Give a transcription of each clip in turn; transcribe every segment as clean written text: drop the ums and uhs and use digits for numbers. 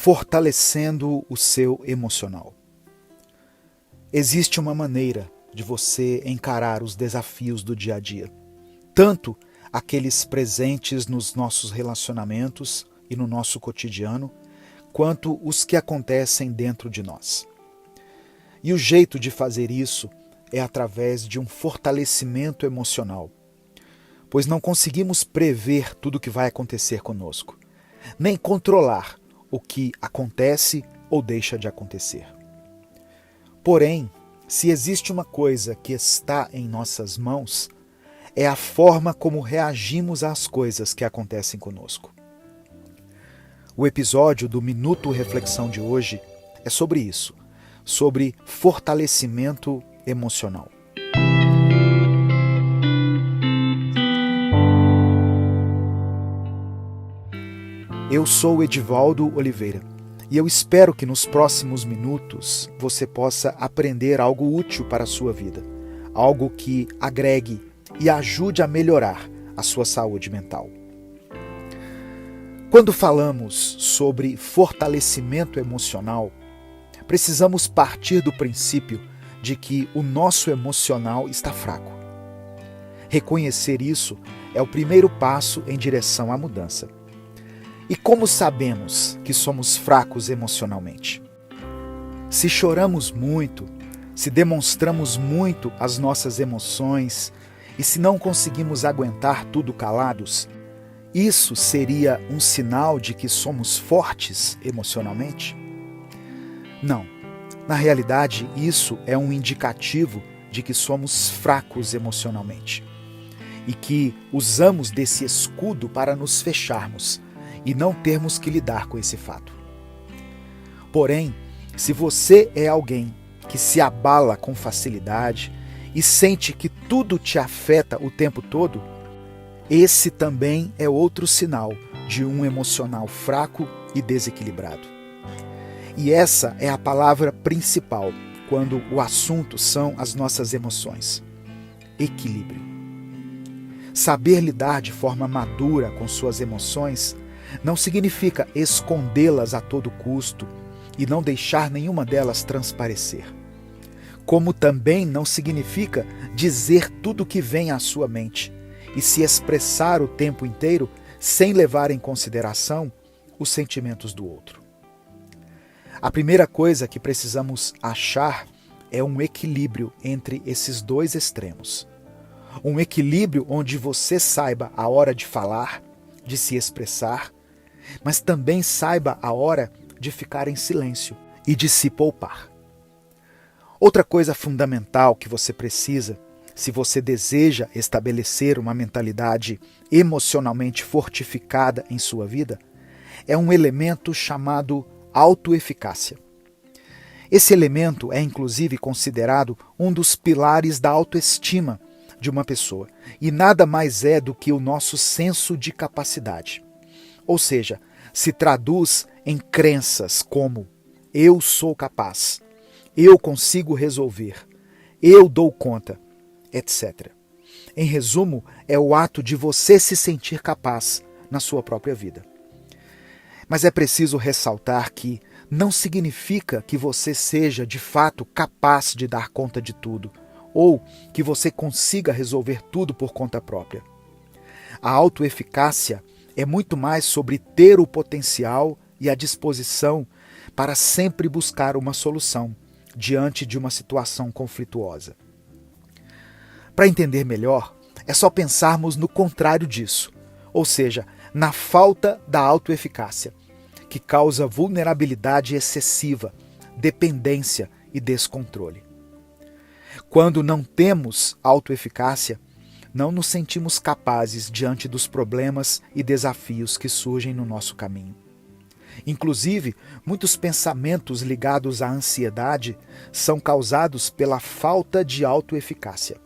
fortalecendo o seu emocional. Existe uma maneira de você encarar os desafios do dia a dia, tanto aqueles presentes nos nossos relacionamentos e no nosso cotidiano, quanto os que acontecem dentro de nós. E o jeito de fazer isso é através de um fortalecimento emocional, pois não conseguimos prever tudo o que vai acontecer conosco, nem controlar o que acontece ou deixa de acontecer. Porém, se existe uma coisa que está em nossas mãos, é a forma como reagimos às coisas que acontecem conosco. O episódio do Minuto Reflexão de hoje é sobre isso, sobre fortalecimento emocional. Eu sou o Edivaldo Oliveira e eu espero que nos próximos minutos você possa aprender algo útil para a sua vida, algo que agregue e ajude a melhorar a sua saúde mental. Quando falamos sobre fortalecimento emocional, precisamos partir do princípio de que o nosso emocional está fraco. Reconhecer isso é o primeiro passo em direção à mudança. E como sabemos que somos fracos emocionalmente? Se choramos muito, se demonstramos muito as nossas emoções e se não conseguimos aguentar tudo calados, isso seria um sinal de que somos fortes emocionalmente? Não. Na realidade, isso é um indicativo de que somos fracos emocionalmente e que usamos desse escudo para nos fecharmos e não termos que lidar com esse fato. Porém, se você é alguém que se abala com facilidade e sente que tudo te afeta o tempo todo, esse também é outro sinal de um emocional fraco e desequilibrado. E essa é a palavra principal quando o assunto são as nossas emoções: equilíbrio. Saber lidar de forma madura com suas emoções não significa escondê-las a todo custo e não deixar nenhuma delas transparecer. Como também não significa dizer tudo o que vem à sua mente e se expressar o tempo inteiro sem levar em consideração os sentimentos do outro. A primeira coisa que precisamos achar é um equilíbrio entre esses dois extremos. Um equilíbrio onde você saiba a hora de falar, de se expressar, mas também saiba a hora de ficar em silêncio e de se poupar. Outra coisa fundamental que você precisa, se você deseja estabelecer uma mentalidade emocionalmente fortificada em sua vida, é um elemento chamado autoeficácia. Esse elemento é inclusive considerado um dos pilares da autoestima de uma pessoa e nada mais é do que o nosso senso de capacidade. Ou seja, se traduz em crenças como eu sou capaz, eu consigo resolver, eu dou conta, etc. Em resumo, é o ato de você se sentir capaz na sua própria vida. Mas é preciso ressaltar que não significa que você seja de fato capaz de dar conta de tudo, ou que você consiga resolver tudo por conta própria. A autoeficácia é muito mais sobre ter o potencial e a disposição para sempre buscar uma solução diante de uma situação conflituosa. Para entender melhor, é só pensarmos no contrário disso, ou seja, na falta da autoeficácia, que causa vulnerabilidade excessiva, dependência e descontrole. Quando não temos autoeficácia, não nos sentimos capazes diante dos problemas e desafios que surgem no nosso caminho. Inclusive, muitos pensamentos ligados à ansiedade são causados pela falta de autoeficácia.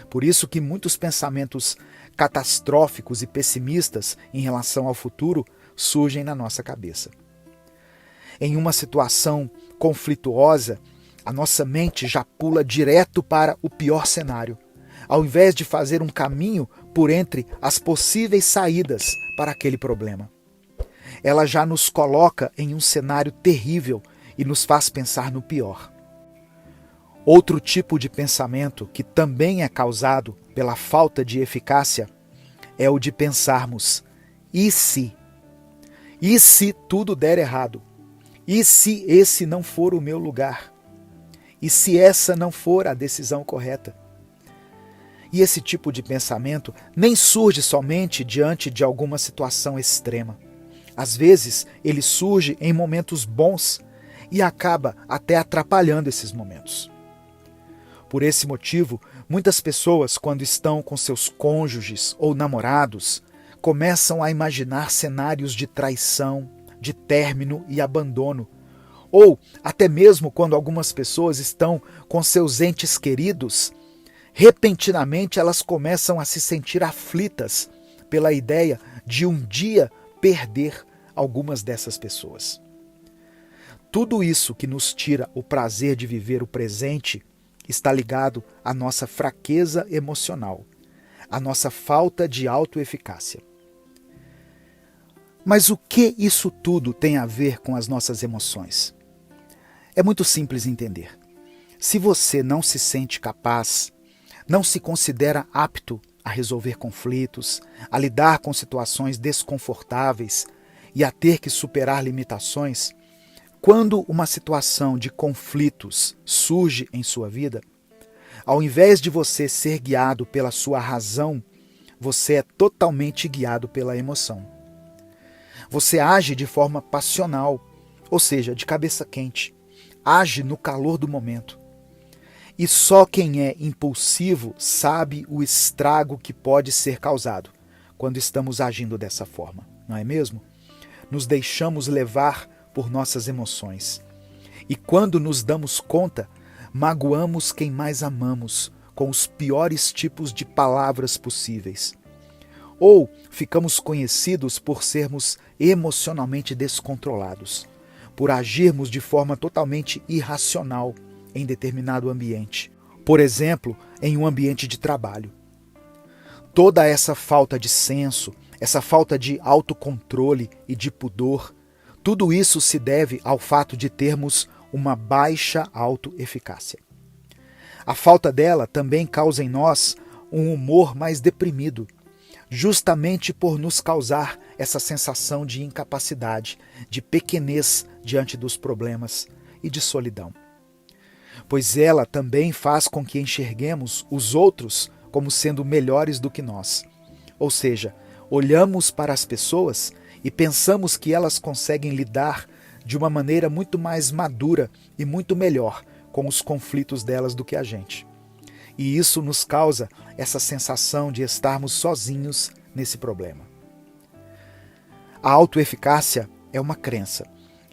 Por isso que muitos pensamentos catastróficos e pessimistas em relação ao futuro surgem na nossa cabeça. Em uma situação conflituosa, a nossa mente já pula direto para o pior cenário, ao invés de fazer um caminho por entre as possíveis saídas para aquele problema. ela já nos coloca em um cenário terrível e nos faz pensar no pior. Outro tipo de pensamento que também é causado pela falta de eficácia é o de pensarmos: e se? E se tudo der errado? E se esse não for o meu lugar? E se essa não for a decisão correta? E esse tipo de pensamento nem surge somente diante de alguma situação extrema. Às vezes, ele surge em momentos bons e acaba até atrapalhando esses momentos. Por esse motivo, muitas pessoas, quando estão com seus cônjuges ou namorados, começam a imaginar cenários de traição, de término e abandono. Ou, até mesmo quando algumas pessoas estão com seus entes queridos, repentinamente elas começam a se sentir aflitas pela ideia de um dia perder algumas dessas pessoas. Tudo isso que nos tira o prazer de viver o presente está ligado à nossa fraqueza emocional, à nossa falta de autoeficácia. Mas o que isso tudo tem a ver com as nossas emoções? É muito simples entender. Se você não se sente capaz, não se considera apto a resolver conflitos, a lidar com situações desconfortáveis e a ter que superar limitações, quando uma situação de conflitos surge em sua vida, ao invés de você ser guiado pela sua razão, você é totalmente guiado pela emoção. Você age de forma passional, ou seja, de cabeça quente. Age no calor do momento. E só quem é impulsivo sabe o estrago que pode ser causado quando estamos agindo dessa forma, não é mesmo? Nos deixamos levar por nossas emoções. E quando nos damos conta, magoamos quem mais amamos com os piores tipos de palavras possíveis. Ou ficamos conhecidos por sermos emocionalmente descontrolados, por agirmos de forma totalmente irracional em determinado ambiente. Por exemplo, em um ambiente de trabalho. Toda essa falta de senso, essa falta de autocontrole e de pudor, tudo isso se deve ao fato de termos uma baixa autoeficácia. A falta dela também causa em nós um humor mais deprimido, justamente por nos causar essa sensação de incapacidade, de pequenez diante dos problemas e de solidão. Pois ela também faz com que enxerguemos os outros como sendo melhores do que nós. Ou seja, olhamos para as pessoas e pensamos que elas conseguem lidar de uma maneira muito mais madura e muito melhor com os conflitos delas do que a gente. E isso nos causa essa sensação de estarmos sozinhos nesse problema. A autoeficácia é uma crença,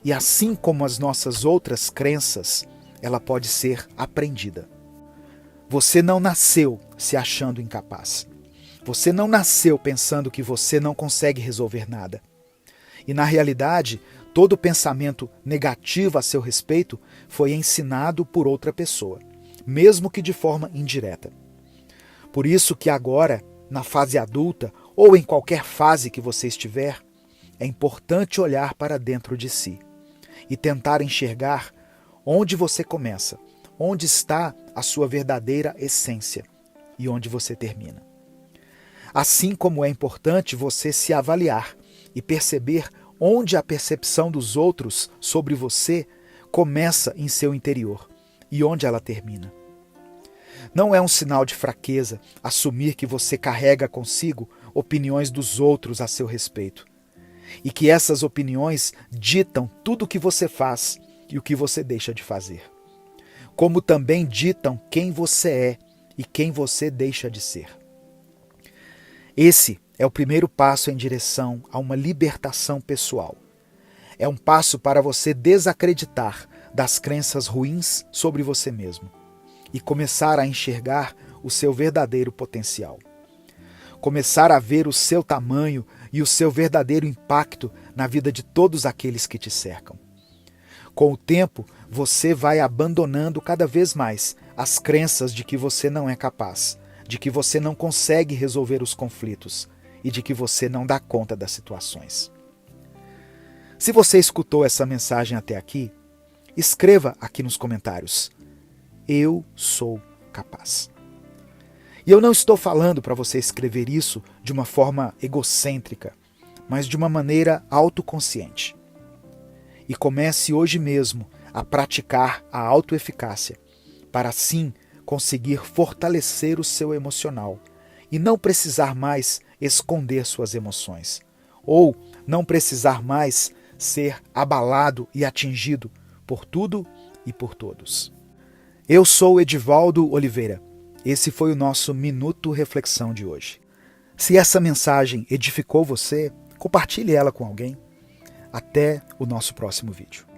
e assim como as nossas outras crenças, ela pode ser aprendida. Você não nasceu se achando incapaz. Você não nasceu pensando que você não consegue resolver nada. E na realidade, todo pensamento negativo a seu respeito foi ensinado por outra pessoa, mesmo que de forma indireta. Por isso que agora, na fase adulta ou em qualquer fase que você estiver, é importante olhar para dentro de si e tentar enxergar onde você começa, onde está a sua verdadeira essência e onde você termina. Assim como é importante você se avaliar e perceber onde a percepção dos outros sobre você começa em seu interior e onde ela termina. Não é um sinal de fraqueza assumir que você carrega consigo opiniões dos outros a seu respeito e que essas opiniões ditam tudo o que você faz e o que você deixa de fazer, como também ditam quem você é e quem você deixa de ser. Esse é o primeiro passo em direção a uma libertação pessoal. É um passo para você desacreditar das crenças ruins sobre você mesmo e começar a enxergar o seu verdadeiro potencial. Começar a ver o seu tamanho e o seu verdadeiro impacto na vida de todos aqueles que te cercam. Com o tempo, você vai abandonando cada vez mais as crenças de que você não é capaz, de que você não consegue resolver os conflitos e de que você não dá conta das situações. Se você escutou essa mensagem até aqui, escreva aqui nos comentários: eu sou capaz. E eu não estou falando para você escrever isso de uma forma egocêntrica, mas de uma maneira autoconsciente. E comece hoje mesmo a praticar a autoeficácia, para assim conseguir fortalecer o seu emocional e não precisar mais esconder suas emoções, ou não precisar mais ser abalado e atingido por tudo e por todos. Eu sou Edivaldo Oliveira. Esse foi o nosso Minuto Reflexão de hoje. Se essa mensagem edificou você, compartilhe ela com alguém. Até o nosso próximo vídeo.